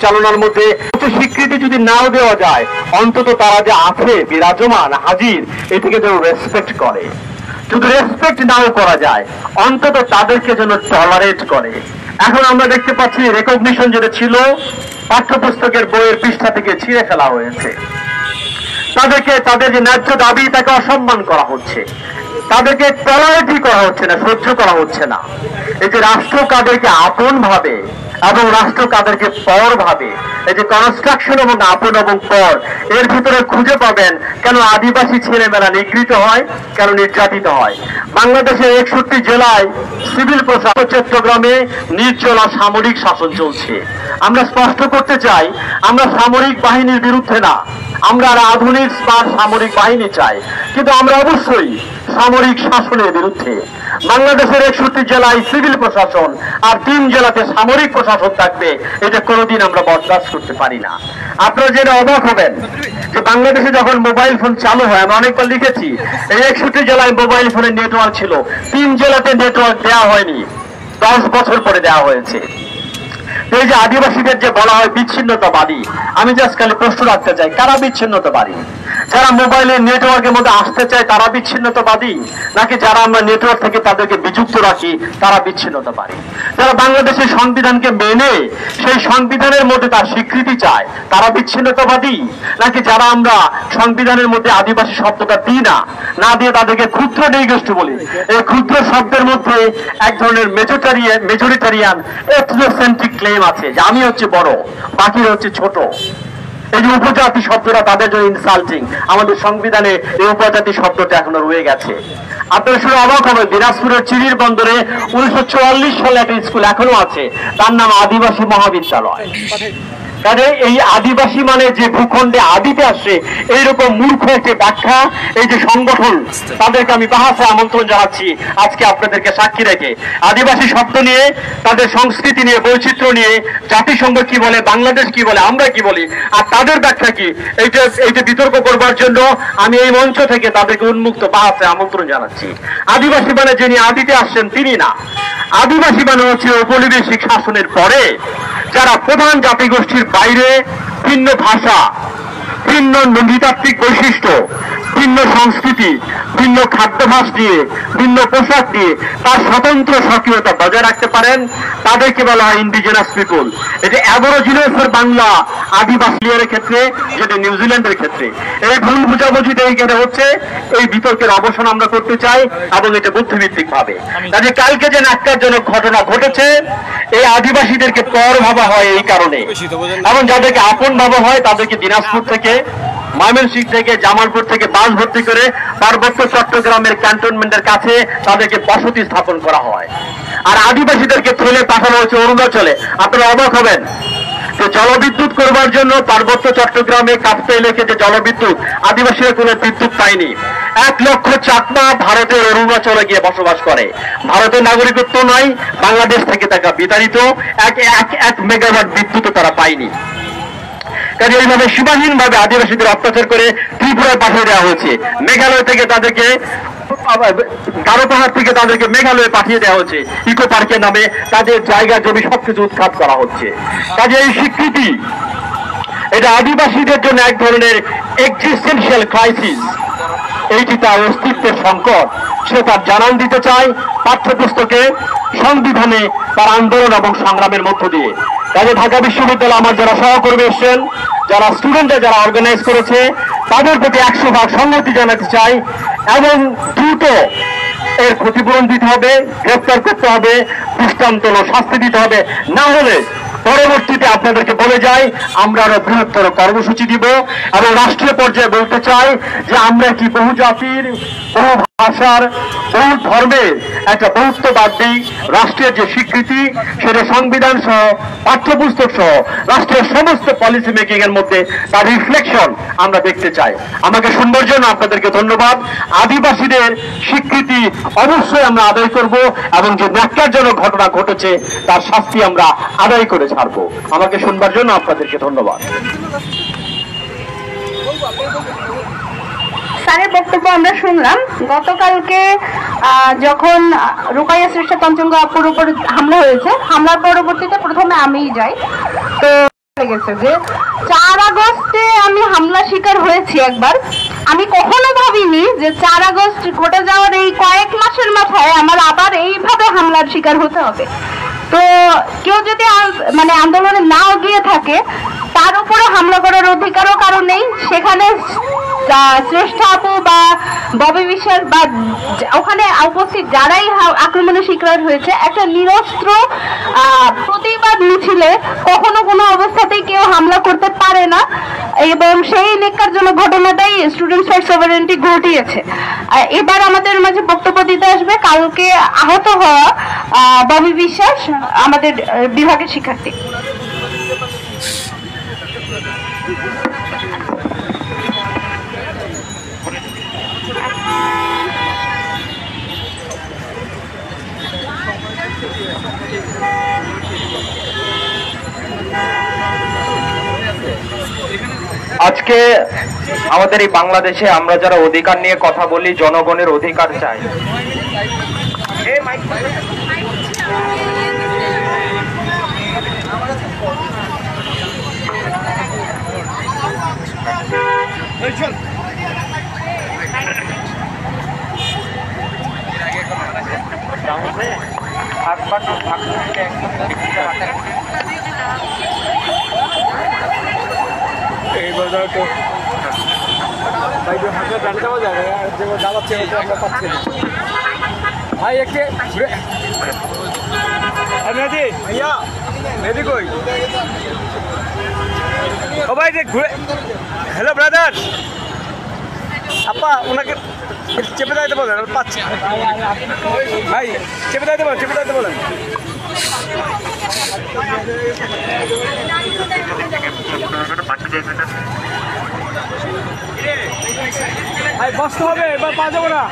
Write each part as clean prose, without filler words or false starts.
পরিচালনার মধ্যে স্বীকৃতি যদি নাও দেওয়া যায়, অন্তত তারা যে আছে বিরাজমান হাজির, এটিকে যেন রেসপেক্ট করে। যদি রেসপেক্ট নাও করা যায়, অন্তত তাদেরকে যেন টলারেট করে। এখন আমরা দেখতে পাচ্ছি রেকগনিশন যেটা ছিল পাঠ্যপুস্তকের বইয়ের পৃষ্ঠা থেকে ছিঁড়ে ফেলা হয়েছে। তাদেরকে তাদের যে ন্যায্য দাবি তাকে অসম্মান করা হচ্ছে, তাদেরকে টলারেটই করা হচ্ছে না, সহ্য করা হচ্ছে না। এই যে রাষ্ট্র কাদেরকে আপন ভাবে এবং রাষ্ট্র কাদেরকে পর ভাবে, এই যে কনস্ট্রাকশন এবং আপন এবং পর, এর ভিতরে খুঁজে পাবেন কেন আদিবাসী ছেলেমেয়েরা নিগৃহীত হয়, কেন নির্যাতিত হয়। বাংলাদেশের 61 জেলায় সিভিল প্রশাসন, চট্টগ্রামে নির্জলা সামরিক শাসন চলছে। আমরা স্পষ্ট করতে চাই, আমরা সামরিক বাহিনীর বিরুদ্ধে না, আমরা আর আধুনিক স্মার্ট সামরিক বাহিনী চাই, কিন্তু আমরা অবশ্যই সামরিক শাসনের বিরুদ্ধে। বাংলাদেশের 61 জেলায় সিভিল প্রশাসন আর 3 জেলাতে সামরিক প্রশাসন থাকবে, এটা কোনোদিন আমরা বরদাস্ত করতে পারি না। আপনারা জেনে অবাক হবেন যে বাংলাদেশে যখন মোবাইল ফোন চালু হয়, আমরা অনেকবার লিখেছি, এই 61 জেলায় মোবাইল ফোনের নেটওয়ার্ক ছিল, 3 জেলাতে নেটওয়ার্ক দেওয়া হয়নি, 10 বছর পরে দেওয়া হয়েছে। এই যে আদিবাসীদের যে বলা হয় বিচ্ছিন্নতাবাদী, আমি জাস্ট খালি প্রশ্ন রাখতে চাই, কারা বিচ্ছিন্নতাবাদী? যারা মোবাইলের নেটওয়ার্কের মধ্যে আসতে চায় তারা বিচ্ছিন্নতাবাদী, নাকি যারা আমরা নেটওয়ার্ক থেকে তাদেরকে বিযুক্ত রাখি তারা বিচ্ছিন্নতাবাদী? যারা বাংলাদেশের সংবিধানকে মেনে সেই সংবিধানের মধ্যে তার স্বীকৃতি চায় তারা বিচ্ছিন্নতাবাদী, নাকি যারা আমরা সংবিধানের মধ্যে আদিবাসী শব্দটা দিই না দিয়ে তাদেরকে ক্ষুদ্র নৃগোষ্ঠী বলি? এই ক্ষুদ্র শব্দের মধ্যে এক ধরনের মেজরিটারিয়ান এথনোসেন্ট্রিক ক্লেম আছে যে আমি হচ্ছে বড়, বাকিরা হচ্ছে ছোট। এই যে উপজাতি শব্দটা তাদের জন্য ইনসাল্টিং। আমাদের সংবিধানে এই উপজাতি শব্দটা এখনো রয়ে গেছে। আপনারা শুনে অবাক হবেন, দিনাজপুরের চিরির বন্দরে 1944 সালে একটা স্কুল এখনো আছে, তার নাম আদিবাসী মহাবিদ্যালয়। কারণ এই আদিবাসী মানে যে ভূখণ্ডে আদিতে আসে, এইরকম মূর্খ একটি ব্যাখ্যা এই যে সংগঠন, তাদেরকে আমি বাহাসে আমন্ত্রণ জানাচ্ছি আজকে আপনাদেরকে সাক্ষী রেখে। আদিবাসী শব্দ নিয়ে, তাদের সংস্কৃতি নিয়ে, বৈচিত্র্য নিয়ে জাতিসংঘ কি বলে, বাংলাদেশ কি বলে, আমরা কি বলি, আর তাদের ব্যাখ্যা কি, এইটা বিতর্ক করবার জন্য আমি এই মঞ্চ থেকে তাদেরকে উন্মুক্ত বাহাসে আমন্ত্রণ জানাচ্ছি। আদিবাসী মানে যিনি আদিতে আসছেন তিনি না, আদিবাসী মানে হচ্ছে ঔপনিবেশিক শাসনের পরে যারা প্রধান জাতিগোষ্ঠীর বাইরে ভিন্ন ভাষা, ভিন্ন নৃতাত্ত্বিক বৈশিষ্ট্য, ভিন্ন সংস্কৃতি, ভিন্ন খাদ্যাভ্যাস নিয়ে, ভিন্ন পোশাক নিয়ে তার স্বতন্ত্র স্বকীয়তা বজায় রাখতে পারেন, তাদেরকে বলা হয় ইন্ডিজেনাস পিপল। এটা অ্যাবরিজিনালসের বাংলা আদিবাসীদের ক্ষেত্রে, যেটা নিউজিল্যান্ডের ক্ষেত্রে। এই ভুল বুঝাবুঝিটা এইখানে হচ্ছে, এই বিতর্কের অবসান আমরা করতে চাই এবং এটা বুদ্ধিভিত্তিক ভাবে। কাজে কালকে যে ন্যাক্কারজনক ঘটনা ঘটেছে, এই আদিবাসীদেরকে পর ভাবা হয় এই কারণে, এবং যাদেরকে আপন ভাবা হয় তাদেরকে দিনাজপুর থেকে, ময়মনসিংহ থেকে, জামালপুর থেকে বাস ভর্তি করে পার্বত্য চট্টগ্রামের ক্যান্টনমেন্টের কাছে তাদেরকে বসতি স্থাপন করা হয়। আর আদিবাসীদেরকে ঠেলে পাঠানো হয়েছে অরুণাচলে। আপনারা অবাক হবেন যে জলবিদ্যুৎ করবার জন্য পার্বত্য চট্টগ্রামে কাপ্তাই লেকে যে জলবিদ্যুৎ, আদিবাসীরা কোনো বিদ্যুৎ পায়নি। 1 লক্ষ চাকমা ভারতের অরুণাচলে গিয়ে বসবাস করে, ভারতের নাগরিকত্ব নয়, বাংলাদেশ থেকে তাকে বিতাড়িত, 1 মেগাওয়াট বিদ্যুৎ তারা পায়নি। কাজে এইভাবে সীমাহীন ভাবে আদিবাসীদের অত্যাচার করে ত্রিপুরায় পাঠিয়ে দেওয়া হয়েছে। মেঘালয় থেকে তাদেরকে, গারো পাহাড় থেকে তাদেরকে মেঘালয়ে পাঠিয়ে দেওয়া হচ্ছে, ইকো পার্কের নামে তাদের জায়গা জমি সবকিছু উৎখাত করা হচ্ছে। কাজে এই স্বীকৃতি, এটা আদিবাসীদের জন্য এক ধরনের এক্সিস্টেন্সিয়াল ক্রাইসিস, এইটি তার অস্তিত্বের সংকট, সে তার জানান দিতে চায় পাঠ্যপুস্তকে, সংবিধানে, তার আন্দোলন এবং সংগ্রামের মধ্য দিয়ে। কাজে ঢাকা বিশ্ববিদ্যালয় আমার যারা সহকর্মী এসছেন, যারা স্টুডেন্টরা যারা অর্গানাইজ করেছে, তাদের প্রতি 100% সংহতি জানাতে চাই এবং দ্রুত এর ক্ষতিপূরণ দিতে হবে, গ্রেফতার করতে হবে, দৃষ্টান্তমূলক শাস্তি দিতে হবে। না হলে পরবর্তীতে আপনাদেরকে বলে যাই, আমরা আরো বৃহত্তর কর্মসূচি দিব এবং রাষ্ট্রীয় পর্যায়ে বলতে চাই যে আমরা কি বহু জাতির, বহু ভাষার, বহু ধর্মের একটা বহুত্ববাদী রাষ্ট্রের যে স্বীকৃতি, সেটা সংবিধান সহ, পাঠ্যপুস্তক সহ রাষ্ট্রের সমস্ত পলিসি মেকিং এর মধ্যে তার রিফ্লেকশন আমরা দেখতে চাই। আমাকে শুনবার জন্য আপনাদেরকে ধন্যবাদ। আদিবাসীদের স্বীকৃতি অবশ্যই আমরা আদায় করব এবং যে ন্যাক্কারজনক ঘটনা ঘটেছে তার শাস্তি আমরা আদায় করে ছাড়বো। আমাকে শুনবার জন্য আপনাদেরকে ধন্যবাদ। স্যারের বক্তব্য আমরা শুনলাম। গতকালকে যখন রুকাইয়া শ্রেষ্ঠ তঞ্চঙ্গ আপুর উপর হামলা হয়েছে, হামলার পরবর্তীতে প্রথমে আমিই যাই, তো লেগেছে যে 4 আগস্টে আমি হামলা শিকার হয়েছি একবার। আমি কখনো ভাবিনি যে 4 আগস্ট ঘটে যাওয়ার এই কয়েক মাসের মাথায় আমার আবার এইভাবে হামলার শিকার হতে হবে। তো কেউ যদি মানে আন্দোলনে নাও গিয়ে থাকে, তার উপরে হামলা করার অধিকারও কারণ নেই। সেখানে শ্রেষ্ঠ আপু বা ববি বিশ্বাস বা ওখানে উপস্থিত যারাই আক্রমণের শিকার হয়েছে, একটা নিরস্ত্র প্রতিবাদ মিছিলে কখনো কোনো অবস্থাতেই কেউ হামলা করতে পারে না, এবং সেই ন্যাক্কারজনক ঘটনাটাই স্টুডেন্টস ফর সভারেন্টি ঘটিয়েছে। এবার আমাদের মাঝে বক্তব্য দিতে আসবে কালকে আহত হওয়া ববি বিশ্বাস, আমাদের বিভাগের শিক্ষার্থী। আজকে আমাদের এই বাংলাদেশে আমরা যারা অধিকার নিয়ে কথা বলি, জনগণের অধিকার চাই, ভাই একটু ভাইয়া মেদি কই ও ভাই ঘুরে। হ্যালো ব্রাদার, আপা ওনাকে চেপে দাইতে বলেন, পাচ্ছি ভাই, চেপে দাইতে বলেন, চেপে দাইতে বলেন। ভাই বসতে হবে, এবার পা যাবো না।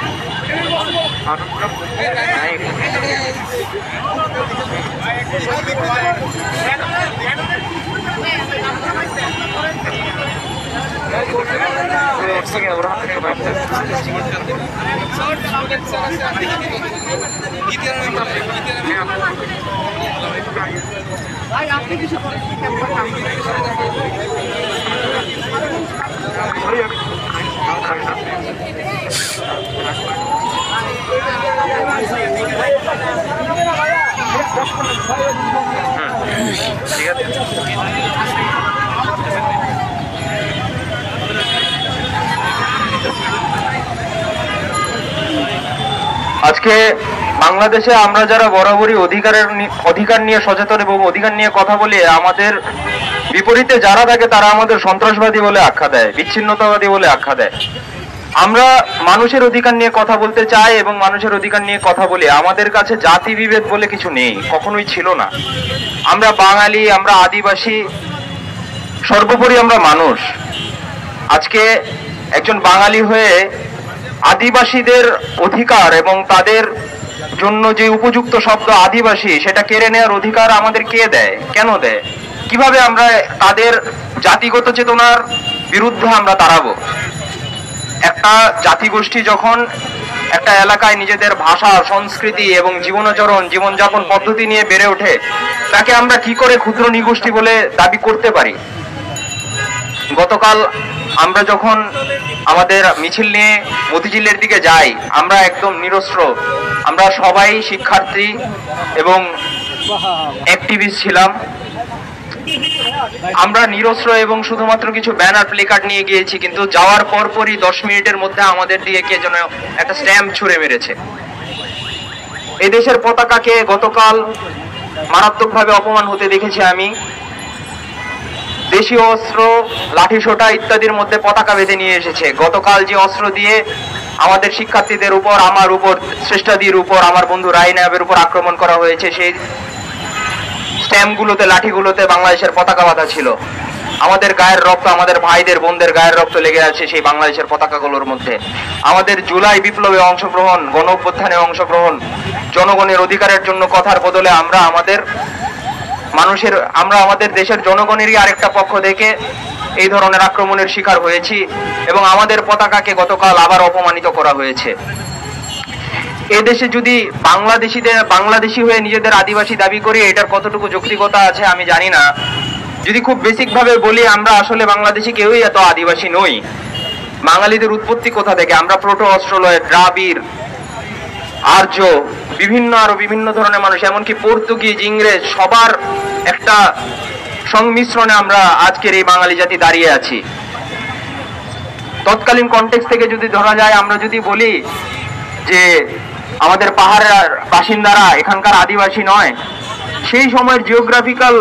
ঠিক আছে। আজকে বাংলাদেশে আমরা যারা বরাবরই অধিকার নিয়ে সচেতন এবং অধিকার নিয়ে কথা বলি, আমাদের বিপরীতে যারা থাকে তারা আমাদের সন্ত্রাসবাদী বলে আখ্যা দেয়, বিচ্ছিন্নতাবাদী বলে আখ্যা দেয়। আমরা মানুষের অধিকার নিয়ে কথা বলতে চাই এবং মানুষের অধিকার নিয়ে কথা বলি। আমাদের কাছে জাতি বিভেদ বলে কিছু নেই, কখনোই ছিল না। আমরা বাঙালি, আমরা আদিবাসী, সর্বোপরি আমরা মানুষ। আজকে একজন বাঙালি হয়ে আদিবাসীদের অধিকার এবং তাদের জন্য যে উপযুক্ত শব্দ আদিবাসী, সেটা কেড়ে নেওয়ার অধিকার আমাদের কে দেয়, কেন দেয়, কিভাবে আমরা তাদের জাতিগত চেতনার বিরুদ্ধে আমরা দাঁড়াবো? একটা জাতিগোষ্ঠী যখন একটা এলাকায় নিজেদের ভাষা, সংস্কৃতি এবং জীবনযাপন পদ্ধতি নিয়ে বেড়ে ওঠে, তাকে আমরা কি করে ক্ষুদ্র নিগোষ্ঠী বলে দাবি করতে পারি? গতকাল আমরা যখন আমাদের মিছিল নিয়ে মতিঝিলের দিকে যাই, আমরা একদম নিরস্ত্র, আমরা সবাই শিক্ষার্থী এবং অ্যাক্টিভিস্ট ছিলাম। আমরা নিরস্ত্র এবং শুধুমাত্র কিছু ব্যানার প্লেকার্ড নিয়ে গিয়েছি, কিন্তু যাওয়ার পরপরই 10 মিনিটের মধ্যে আমাদের দিয়ে কে যেন একটা স্ট্যাম্প ছুঁড়ে মেরেছে। এদেশের পতাকাকে গতকাল মারাত্মকভাবে অপমান হতে দেখেছি আমি। দেশীয় অস্ত্র, লাঠিসোঁটা ইত্যাদির মধ্যে পতাকা বেঁধে নিয়ে এসেছে। গতকাল যে অস্ত্র দিয়ে আমাদের শিক্ষার্থীদের উপর, আমার উপর, শ্রেষ্ঠাদির উপর, আমার বন্ধু রাইনাবের উপর আক্রমণ করা হয়েছে, সেই স্ট্যাম্পগুলোতে, লাঠিগুলোতে বাংলাদেশের পতাকা বাঁধা ছিল। আমাদের গায়ের রক্ত, আমাদের ভাইদের বোনদের গায়ের রক্ত লেগে আছে সেই বাংলাদেশের পতাকাগুলোর মধ্যে। আমাদের জুলাই বিপ্লবে অংশগ্রহণ, গণ অভ্যুত্থানে অংশগ্রহণ, জনগণের অধিকারের জন্য কথার বদলে আমরা আমাদের দেশের জনগণেরই আরেকটা পক্ষ থেকে এই ধরনের আক্রমণের শিকার হয়েছি এবং আমাদের পতাকাকে গতকাল আবার অপমানিত করা হয়েছে। এদেশে যদি বাংলাদেশি হয়ে নিজেদের আদিবাসী দাবি করি, এটার কতটুকু যৌক্তিকতা আছে আমি জানি না। যদি খুব বেসিক ভাবে বলি, আমরা আসলে বাংলাদেশি কেউই এত আদিবাসী নই। বাঙালিদের উৎপত্তি কোথা থেকে? আমরা প্রোটো অস্ট্রোলয়েড, দ্রাবিড়, আর্য, আরো বিভিন্ন ধরনের মানুষ, এমনকি পর্তুগিজ, ইংরেজ, সবার একটা সংমিশ্রণে আমরা আজকের এই বাঙালি জাতি দাঁড়িয়ে আছি। তৎকালীন কনটেক্সট থেকে যদি ধরা যায়, আমরা যদি বলি যে আমাদের পাহাড়ের বাসিন্দারা এখানকার আদিবাসী নয়, সেই সময়ের জিওগ্রাফিক্যাল